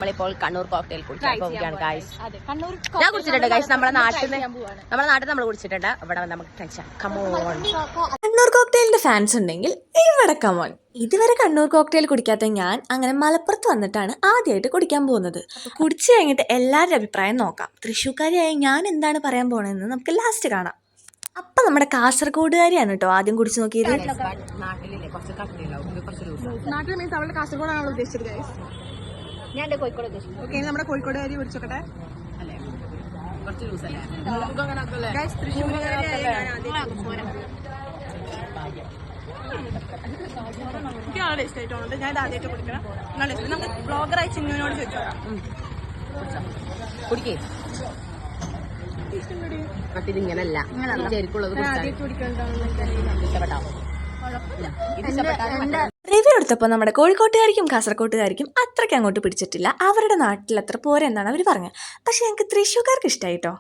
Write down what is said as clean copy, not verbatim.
നമ്മളിപ്പോൾ കണ്ണൂർ കോക്ടെയിൽ കുടിക്കാൻ പോവുകയാണ് ഗൈസ്. ഞാൻ കുടിച്ചിട്ടുണ്ട് ഗൈസ്, നമ്മുടെ നാട്ടിൽ നമ്മൾ കുടിച്ചിട്ടുണ്ട്. ഇവിടെ നമുക്ക് ട്രൈ ചെയ്യാം. കമോൺ. കണ്ണൂർ കോക്ടെയിലിന്റെ ഫാൻസ് ഉണ്ടെങ്കിൽ ഇവിടെ കമോൺ. ഇതുവരെ കണ്ണൂർ കോക്ടെയിൽ കുടിക്കാത്ത ഞാൻ അങ്ങനെ മലപ്പുറത്ത് വന്നിട്ടാണ് ആദ്യമായിട്ട് കുടിക്കാൻ പോകുന്നത്. കുടിച്ചു കഴിഞ്ഞിട്ട് എല്ലാവരുടെ അഭിപ്രായം നോക്കാം. തൃശ്ശൂർക്കാരിയായി ഞാൻ എന്താണ് പറയാൻ പോണതെന്ന് നമുക്ക് ലാസ്റ്റ് കാണാം. അപ്പൊ നമ്മുടെ കാസർഗോഡുകാരിയാണ് കേട്ടോ ആദ്യം കുടിച്ചു നോക്കിയത്. നാട്ടിൽ മീൻസ് അവളുടെ കാസർഗോഡാണ് ഉദ്ദേശിച്ചത് ഗൈസ്. ഞാൻ കോഴിക്കോട് ഉദ്ദേശിച്ചു. ഓക്കെ, നമ്മുടെ കോഴിക്കോടുകാരി കുടിച്ചോട്ടെ. ഗൈസ്, തൃശ്ശൂർകാരിയായ ഞാൻ എനിക്ക് നല്ല ടേസ്റ്റ് ആയിട്ടുണ്ട്. ഞാൻ ഇത് ആദ്യമായിട്ട് കുടിക്കണം. നല്ല ടേസ്റ്റ്. നമുക്ക് ബ്ലോഗറായി ചിന്നുവിനോട് ചോദിച്ചോളാം. കുടിക്കേ മറ്റിതിങ്ങനല്ല, ശരിക്കുള്ളത് ഇഷ്ടപ്പെട്ടാവും. റിവ്യൂ എടുത്തപ്പോൾ നമ്മുടെ കോഴിക്കോട്ടുകാർക്കും കാസർഗോട്ടുകാർക്കും അത്രയ്ക്ക് അങ്ങോട്ട് പിടിച്ചിട്ടില്ല. അവരുടെ നാട്ടിൽ അത്ര പോരെന്നാണ് അവർ പറഞ്ഞത്. പക്ഷെ ഞങ്ങൾക്ക് തൃശ്ശൂർക്കാർക്ക് ഇഷ്ടമായിട്ടോ.